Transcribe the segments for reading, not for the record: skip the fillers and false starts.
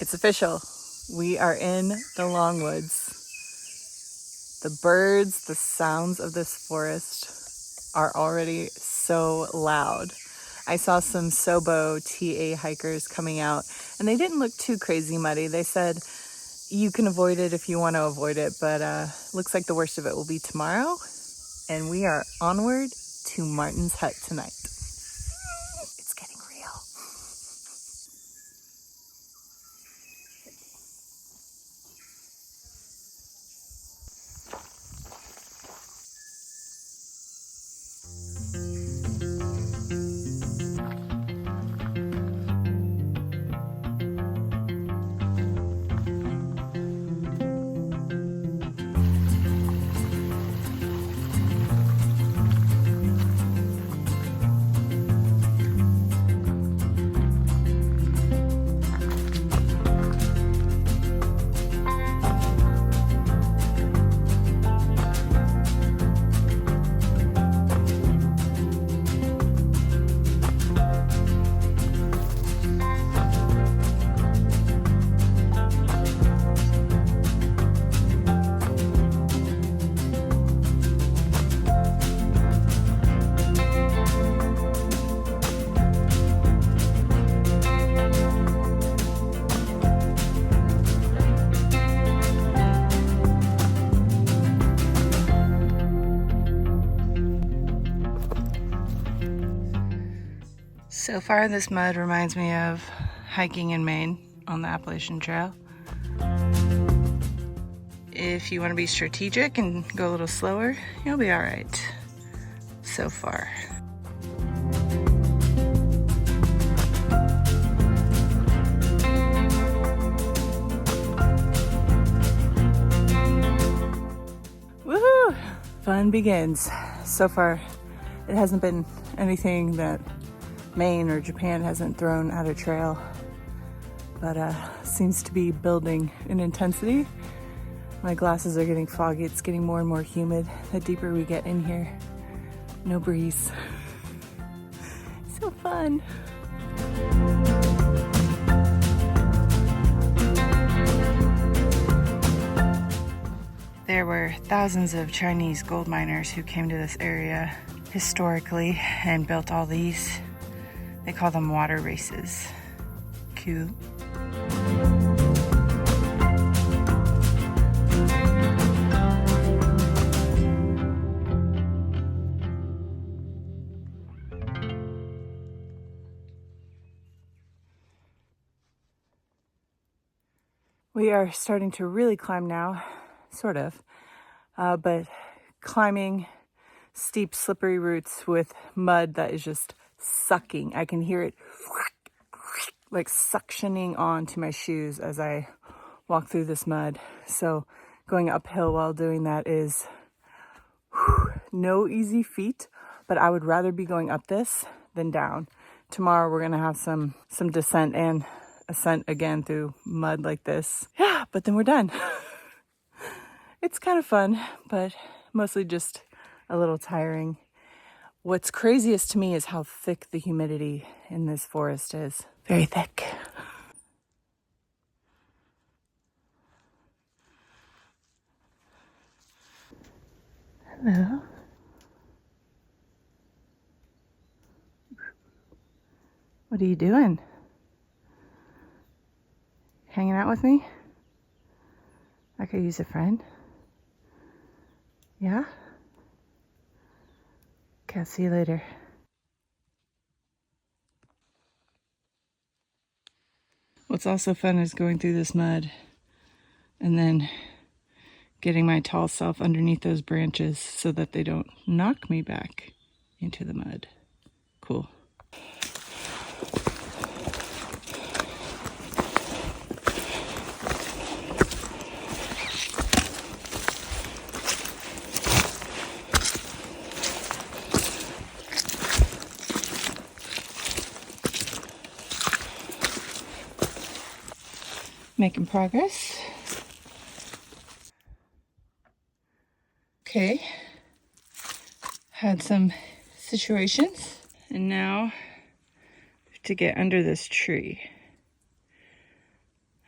It's official. We are in the Longwoods. The birds, the sounds of this forest are already so loud. I saw some Sobo TA hikers coming out, and they didn't look too crazy muddy. They said you can avoid it if you want to avoid it, but looks like the worst of it will be tomorrow, and we are onward to Martin's hut tonight. It's getting real. So far, this mud reminds me of hiking in Maine on the Appalachian Trail. If you want to be strategic and go a little slower, you'll be all right so far. Woohoo! Fun begins. So far, it hasn't been anything that Maine or Japan hasn't thrown at a trail, but seems to be building in intensity. My glasses are getting foggy. It's getting more and more humid the deeper we get in here. No breeze. So fun. There were thousands of Chinese gold miners who came to this area historically and built all these. They call them water races. Cute. We are starting to really climb now, sort of, but climbing steep, slippery routes with mud that is just sucking. I can hear it like suctioning onto my shoes as I walk through this mud. So going uphill while doing that is no easy feat, but I would rather be going up this than down. Tomorrow we're gonna have some descent and ascent again through mud like this. Yeah, but then we're done. It's kind of fun, but mostly just a little tiring. What's craziest to me is how thick the humidity in this forest is. Very thick. Hello. What are you doing? Hanging out with me? I could use a friend. Yeah? Okay, I'll see you later. What's also fun is going through this mud and then getting my tall self underneath those branches so that they don't knock me back into the mud. Cool. Making progress. Okay, had some situations, and now to get under this tree.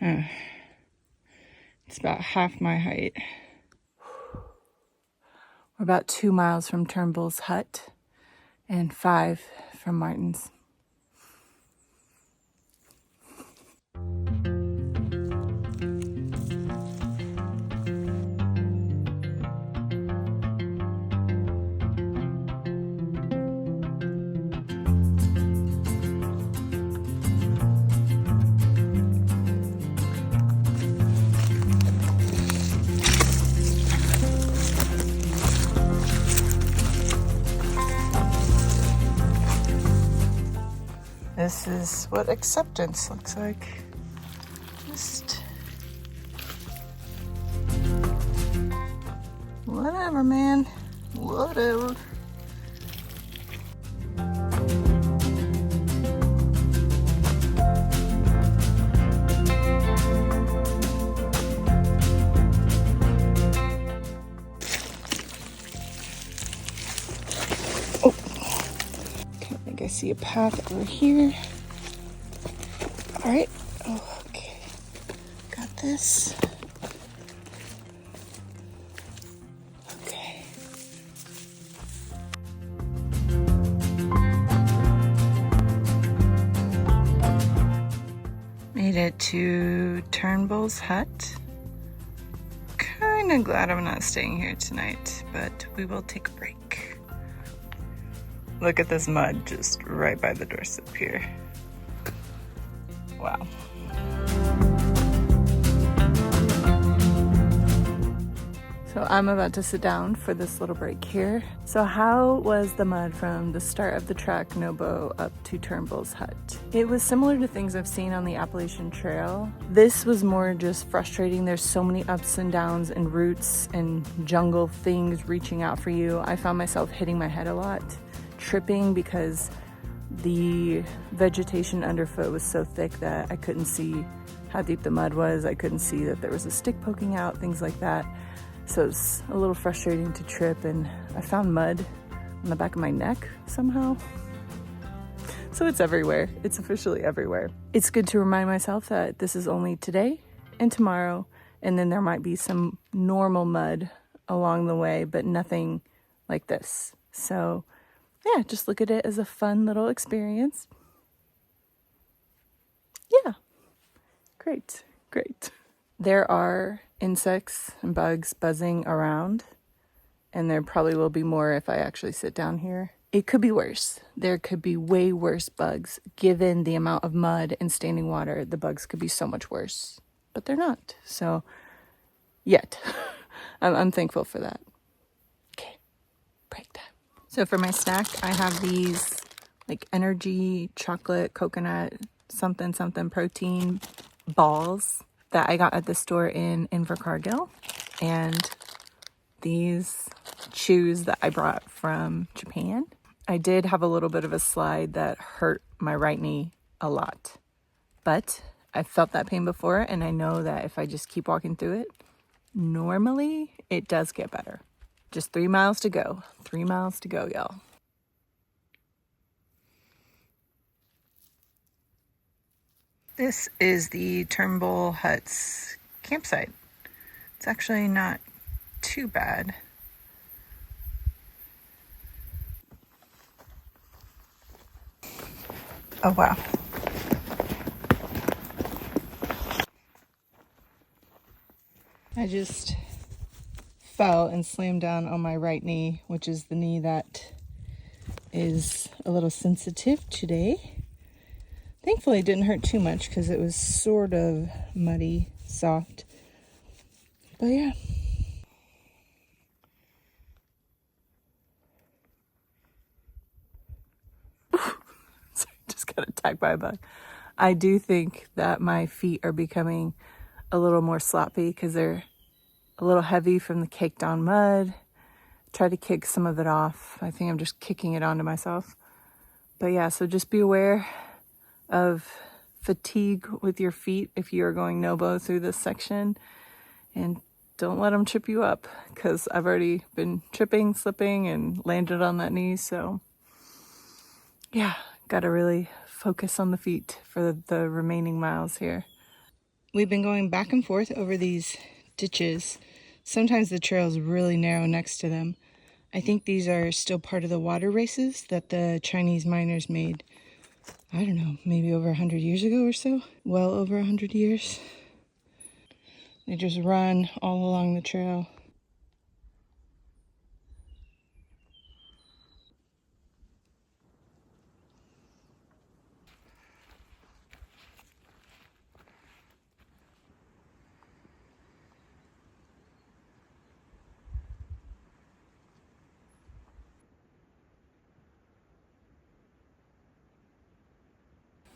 It's about half my height. We're about 2 miles from Turnbull's hut and 5 from Martin's. This is what acceptance looks like. Just whatever, man. Whatever. Oh, okay, I think I see a path over here. All right. Oh, okay. Got this. Okay. Made it to Turnbull's hut. Kind of glad I'm not staying here tonight, but we will take a break. Look at this mud just right by the doorstep here. Wow. So I'm about to sit down for this little break here. So how was the mud from the start of the trek, Nobo, up to Turnbull's hut? It was similar to things I've seen on the Appalachian Trail. This was more just frustrating. There's so many ups and downs and roots and jungle things reaching out for you. I found myself hitting my head a lot, tripping because the vegetation underfoot was so thick that I couldn't see how deep the mud was. I couldn't see that there was a stick poking out, things like that. So it's a little frustrating to trip, and I found mud on the back of my neck somehow. So it's everywhere. It's officially everywhere. It's good to remind myself that this is only today and tomorrow, and then there might be some normal mud along the way, but nothing like this. So yeah, just look at it as a fun little experience. Yeah, great. There are insects and bugs buzzing around, and there probably will be more if I actually sit down here. It could be worse. There could be way worse bugs. Given the amount of mud and standing water, the bugs could be so much worse, but they're not. So yet, I'm thankful for that. Okay, break time. So for my snack, I have these like energy chocolate coconut something protein balls that I got at the store in Invercargill, and these chews that I brought from Japan. I did have a little bit of a slide that hurt my right knee a lot, but I've felt that pain before, and I know that if I just keep walking through it, normally it does get better. Just 3 miles to go. 3 miles to go, y'all. This is the Turnbull Hut's campsite. It's actually not too bad. Oh, wow. I just fell and slammed down on my right knee, which is the knee that is a little sensitive today. Thankfully, it didn't hurt too much because it was sort of muddy, soft. But yeah. Sorry, just got attacked by a bug. I do think that my feet are becoming a little more sloppy because they're a little heavy from the caked on mud. Try to kick some of it off. I think I'm just kicking it onto myself. But yeah, so just be aware of fatigue with your feet if you are going Nobo through this section, and don't let them trip you up, because I've already been tripping, slipping, and landed on that knee. So yeah, gotta really focus on the feet for the remaining miles here. We've been going back and forth over these ditches. Sometimes the trail's really narrow next to them. I think these are still part of the water races that the Chinese miners made, I don't know, maybe over 100 years ago or so. Well over 100 years. They just run all along the trail.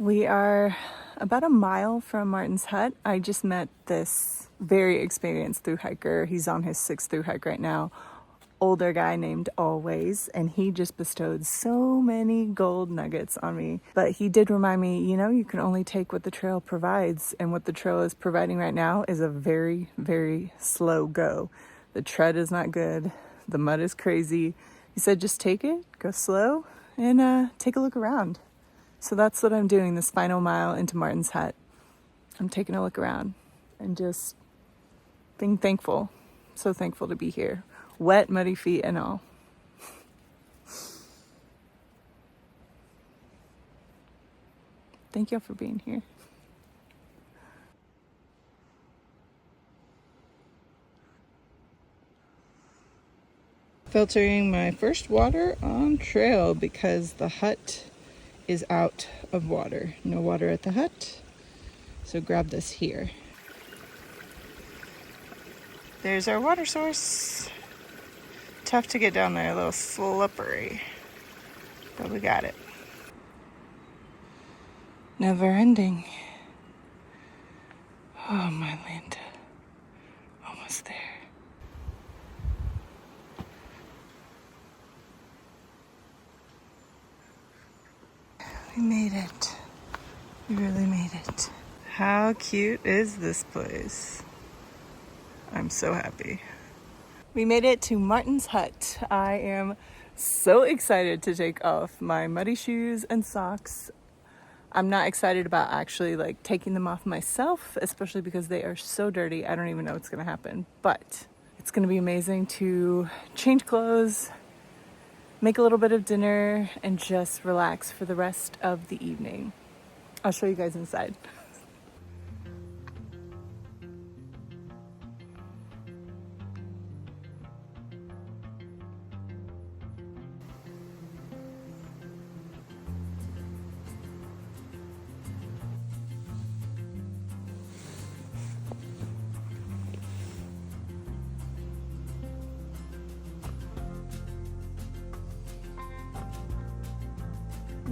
We are about a mile from Martin's Hut. I just met this very experienced thru hiker. He's on his 6th thru hike right now. Older guy named Always, and he just bestowed so many gold nuggets on me. But he did remind me, you know, you can only take what the trail provides, and what the trail is providing right now is a very, very slow go. The tread is not good. The mud is crazy. He said, just take it, go slow, and take a look around. So that's what I'm doing this final mile into Martin's Hut. I'm taking a look around and just being thankful. So thankful to be here. Wet, muddy feet and all. Thank y'all for being here. Filtering my first water on trail because the hut is out of water. No water at the hut. So grab this here. There's our water source. Tough to get down there, a little slippery. But we got it. Never ending. Oh, my Linda. Almost there. We made it. We really made it. How cute is this place? I'm so happy. We made it to Martin's Hut. I am so excited to take off my muddy shoes and socks. I'm not excited about actually like taking them off myself, especially because they are so dirty. I don't even know what's gonna happen, but it's gonna be amazing to change clothes, make a little bit of dinner, and just relax for the rest of the evening. I'll show you guys inside.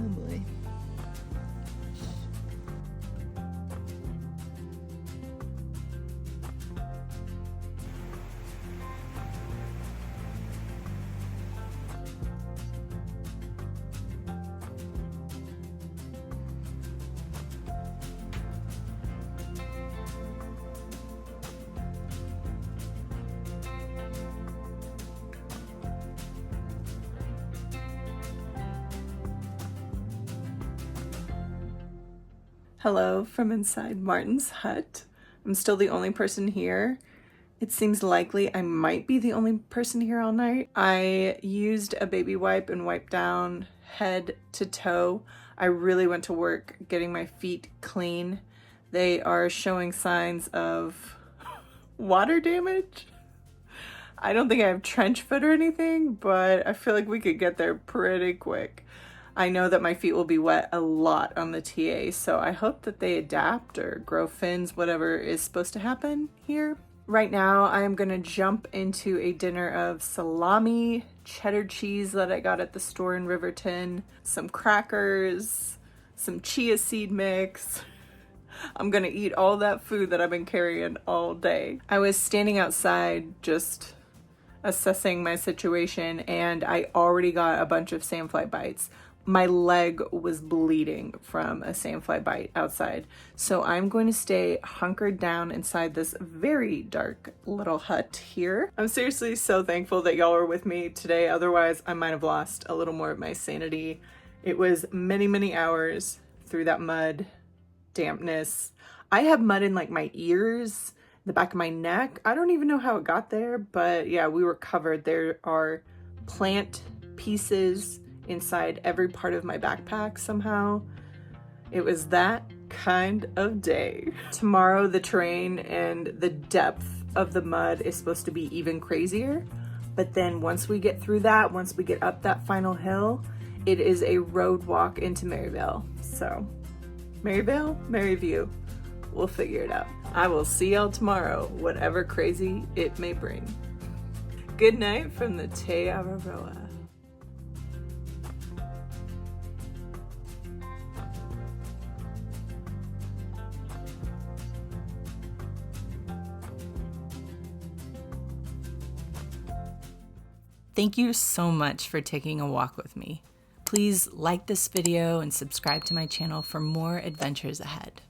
Oh boy. Hello from inside Martin's Hut. I'm still the only person here. It seems likely I might be the only person here all night. I used a baby wipe and wiped down head to toe. I really went to work getting my feet clean. They are showing signs of water damage. I don't think I have trench foot or anything, but I feel like we could get there pretty quick. I know that my feet will be wet a lot on the TA, so I hope that they adapt or grow fins, whatever is supposed to happen here. Right now, I'm gonna jump into a dinner of salami, cheddar cheese that I got at the store in Riverton, some crackers, some chia seed mix. I'm gonna eat all that food that I've been carrying all day. I was standing outside just assessing my situation, and I already got a bunch of sandfly bites. My leg was bleeding from a sandfly bite outside. So I'm going to stay hunkered down inside this very dark little hut here. I'm seriously so thankful that y'all are with me today. Otherwise, I might have lost a little more of my sanity. It was many, many hours through that mud, dampness. I have mud in like my ears, the back of my neck. I don't even know how it got there, but yeah, we were covered. There are plant pieces inside every part of my backpack somehow. It was that kind of day. Tomorrow, the terrain and the depth of the mud is supposed to be even crazier. But then once we get through that, once we get up that final hill, it is a road walk into Maryvale. So, Maryvale, Maryview, we'll figure it out. I will see y'all tomorrow, whatever crazy it may bring. Good night from the Te Araroa. Thank you so much for taking a walk with me. Please like this video and subscribe to my channel for more adventures ahead.